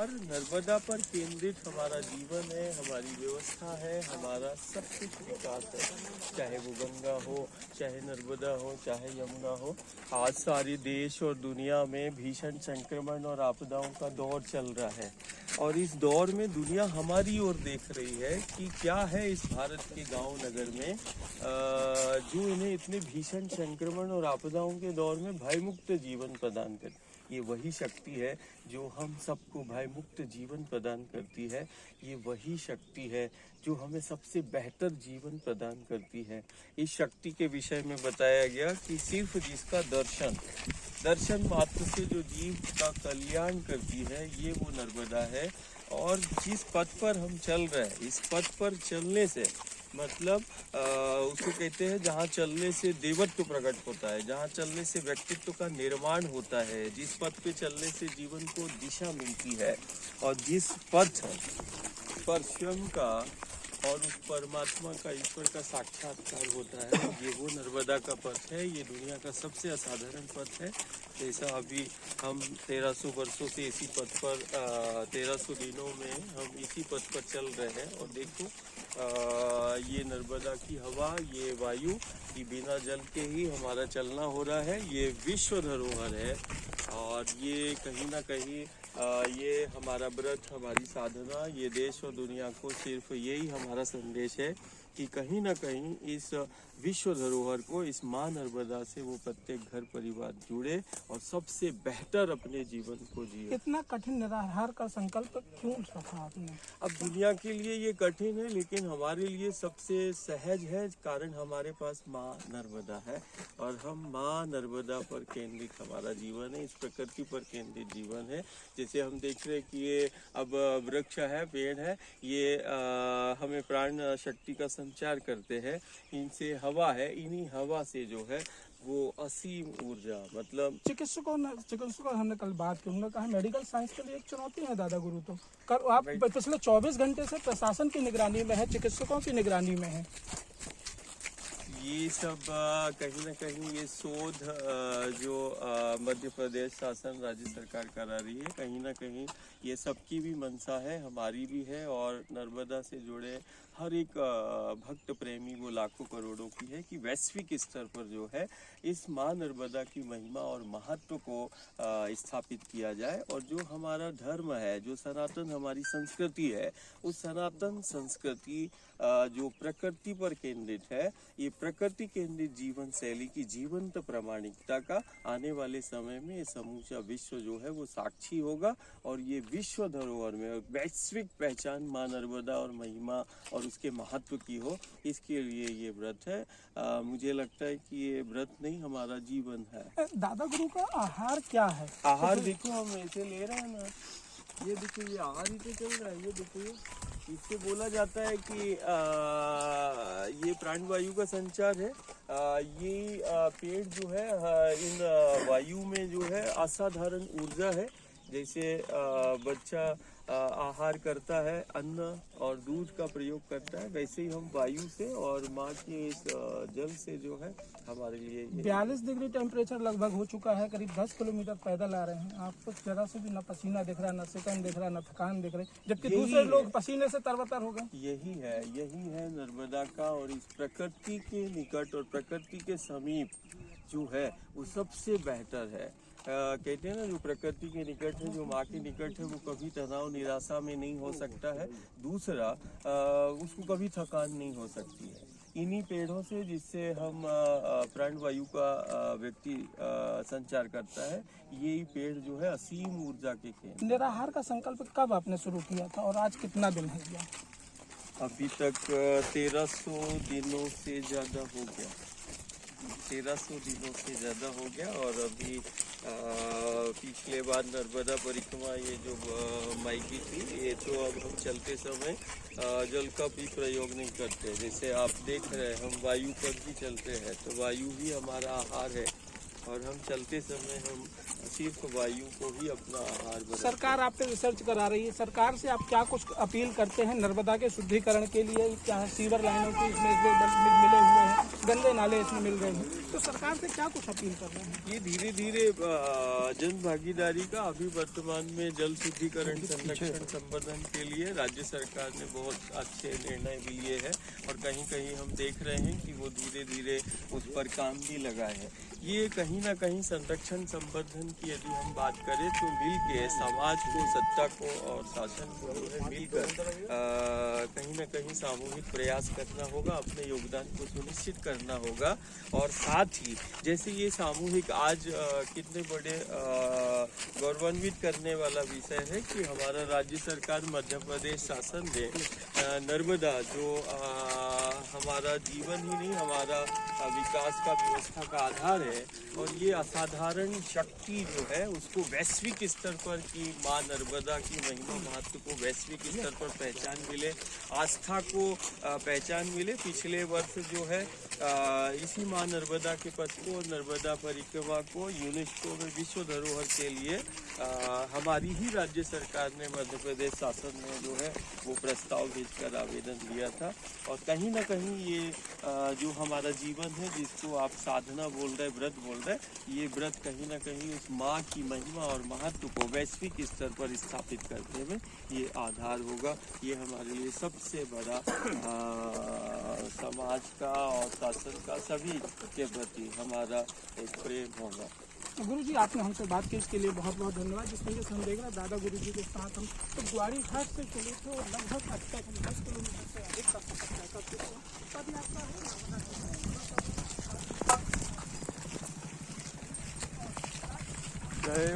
और नर्मदा पर केंद्रित हमारा जीवन है, हमारी व्यवस्था है, हमारा सब कुछ विकास है। चाहे वो गंगा हो, चाहे नर्मदा हो, चाहे यमुना हो। आज सारे देश और दुनिया में भीषण संक्रमण और आपदाओं का दौर चल रहा है और इस दौर में दुनिया हमारी ओर देख रही है कि क्या है इस भारत के गांव नगर में जो इन्हें इतने भीषण संक्रमण और आपदाओं के दौर में भयमुक्त जीवन प्रदान कर। ये वही शक्ति है जो हम सबको भयमुक्त जीवन प्रदान करती है। ये वही शक्ति है जो हमें सबसे बेहतर जीवन प्रदान करती है। इस शक्ति के विषय में बताया गया कि सिर्फ जिसका दर्शन मात्र से जो जीव का कल्याण करती है, ये वो नर्मदा है। और जिस पथ पर हम चल रहे हैं, इस पथ पर चलने से मतलब उसको कहते हैं जहाँ चलने से देवत्व प्रकट होता है, जहाँ चलने से व्यक्तित्व का निर्माण होता है, जिस पथ पे चलने से जीवन को दिशा मिलती है और जिस पथ पर स्वयं का और उस परमात्मा का, ईश्वर का साक्षात्कार होता है, ये वो नर्मदा का पथ है। ये दुनिया का सबसे असाधारण पथ है। जैसा अभी हम 1300 वर्षों से इसी पथ पर 1300 दिनों में हम इसी पथ पर चल रहे हैं और देखो ये नर्मदा की हवा, ये वायु, कि बिना जल के ही हमारा चलना हो रहा है। ये विश्व धरोहर है और ये कहीं ना कहीं ये हमारा व्रत, हमारी साधना, ये देश और दुनिया को सिर्फ यही हमारा संदेश है कि कहीं ना कहीं इस विश्व धरोहर को, इस माँ नर्मदा से वो प्रत्येक घर परिवार जुड़े और सबसे बेहतर अपने जीवन को जिए। इतना कठिन निराहार का संकल्प क्यों रखा आपने? अब दुनिया के लिए ये कठिन है, लेकिन हमारे लिए सबसे सहज है, कारण हमारे पास माँ नर्मदा है और हम माँ नर्मदा पर केंद्रित हमारा जीवन है, इस प्रकृति पर केंद्रित जीवन है। जैसे हम देख रहे हैं कि ये अब वृक्ष है, पेड़ है, ये हमें प्राण शक्ति का संचार करते हैं। इनसे हवा है, इन्हीं हवा से जो है वो असीम ऊर्जा, मतलब चिकित्सकों हमने कल बात की, उन्होंने कहा मेडिकल साइंस के लिए एक चुनौती है दादा गुरु। तो कर आप पिछले 24 घंटे से प्रशासन की निगरानी में है, चिकित्सकों की निगरानी में है। ये सब कहीं ना कहीं ये शोध जो मध्य प्रदेश शासन, राज्य सरकार करा रही है, कहीं ना कहीं ये सबकी भी मंशा है, हमारी भी है। और नर्मदा से जुड़े हर एक भक्त प्रेमी, वो लाखों करोड़ों की है कि वैश्विक स्तर पर जो है इस माँ नर्मदा की महिमा और महत्व को स्थापित किया जाए। और जो हमारा धर्म है, जो सनातन हमारी संस्कृति है, उस सनातन संस्कृति जो प्रकृति पर केंद्रित है, ये प्रकृति केंद्रित जीवन शैली की जीवंत प्रामाणिकता का आने वाले समय में ये समूचा विश्व जो है वो साक्षी होगा। और ये विश्व धरोहर में वैश्विक पहचान माँ नर्मदा और महिमा और उसके महत्व की हो, इसके लिए ये व्रत है। मुझे लगता है कि ये व्रत नहीं, हमारा जीवन है। दादा गुरु का आहार क्या है? आहार देखो, हम ऐसे ले रहे हैं ना, ये देखो, ये आहार ही तो चल रहा है। ये देखो, इससे बोला जाता है कि ये प्राणवायु का संचार है। ये पेड़ जो है इन वायु में जो है असाधारण ऊर्जा है। जैसे बच्चा आहार करता है, अन्न और दूध का प्रयोग करता है, वैसे ही हम वायु से और माँ के इस जल से जो है हमारे लिए 42 डिग्री टेम्परेचर लगभग हो चुका है, करीब 10 किलोमीटर पैदल आ रहे हैं। आपको जरा से भी न पसीना दिख रहा है, न सिकन दिख रहा है, न थकान दिख रही, जबकि दूसरे लोग पसीने से तरबतर हो गए। यही है नर्मदा का। और इस प्रकृति के निकट और प्रकृति के समीप जो है वो सबसे बेहतर है। कहते हैं ना, जो प्रकृति के निकट है, जो माँ के निकट है, वो कभी तनाव निराशा में नहीं हो सकता है। दूसरा, उसको कभी थकान नहीं हो सकती है। इन्हीं पेड़ों से, जिससे हम प्राणवायु का व्यक्ति संचार करता है, यही पेड़ जो है असीम ऊर्जा के केंद्र। निराहार का संकल्प कब आपने शुरू किया था और आज कितना दिन हो गया? अभी तक 1300 दिनों से ज़्यादा हो गया, 1300 दिनों से ज़्यादा हो गया। और अभी पिछले बार नर्मदा परिक्रमा ये जो माइकी थी, ये तो अब हम चलते समय जल का भी प्रयोग नहीं करते। जैसे आप देख रहे हैं, हम वायु पर भी चलते हैं, तो वायु ही हमारा आहार है। और हम चलते समय हम सिर्फ वायु को ही अपना आहार बनाते हैं। सरकार आप पे रिसर्च करा रही है, सरकार से आप क्या कुछ अपील करते हैं नर्मदा के शुद्धिकरण के लिए? क्या सीवर लाइनों की इसमें मिले हुए हैं, गंदे नाले इसमें मिल रहे हैं, तो सरकार से क्या कुछ अपील कर रहे हैं? ये धीरे धीरे जन भागीदारी का अभी वर्तमान में जल शुद्धिकरण संरक्षण संवर्धन के लिए राज्य सरकार ने बहुत अच्छे निर्णय भी लिए हैं और कहीं कहीं हम देख रहे हैं कि वो धीरे धीरे उस पर काम भी लगा है। ये कहीं ना कहीं संरक्षण संवर्धन की यदि हम बात करें तो मिल के समाज को, सत्ता को और शासन को जो है मिलकर कहीं ना कहीं सामूहिक प्रयास करना होगा, अपने योगदान को सुनिश्चित करना होगा। और साथ ही जैसे ये सामूहिक आज कितने बड़े गौरवान्वित करने वाला विषय है कि हमारा राज्य सरकार मध्य प्रदेश शासन ने नर्मदा जो हमारा जीवन ही नहीं हमारा विकास का व्यवस्था का आधार है और ये असाधारण शक्ति जो है उसको वैश्विक स्तर पर की माँ नर्मदा की महिमा महत्व को वैश्विक स्तर पर पहचान मिले, आस्था को पहचान मिले। पिछले वर्ष जो है इसी माँ नर्मदा के पथ को, नर्मदा परिक्रमा को यूनेस्को में विश्व धरोहर के लिए हमारी ही राज्य सरकार ने, मध्य प्रदेश शासन ने जो है वो प्रस्ताव भेजकर आवेदन दिया था। और कहीं ना कहीं ये जो हमारा जीवन है जिसको आप साधना बोल रहे, व्रत बोल रहे, ये व्रत कहीं ना कहीं उस माँ की महिमा और महत्व को वैश्विक स्तर पर स्थापित करने में ये आधार होगा। ये हमारे लिए सबसे बड़ा समाज का और शासन का सभी के प्रति हमारा एक प्रेम होगा। गुरुजी, आपने हमसे बात की इसके लिए बहुत बहुत धन्यवाद। जिस तरीके से हम देख रहे हैं दादा गुरुजी के साथ हम तो ग्वाड़ी घाट से चले थे और लगभग अब तक हम 10 किलोमीटर से अधिक का सफर तय कर चुके हैं। पद यात्रा है। जय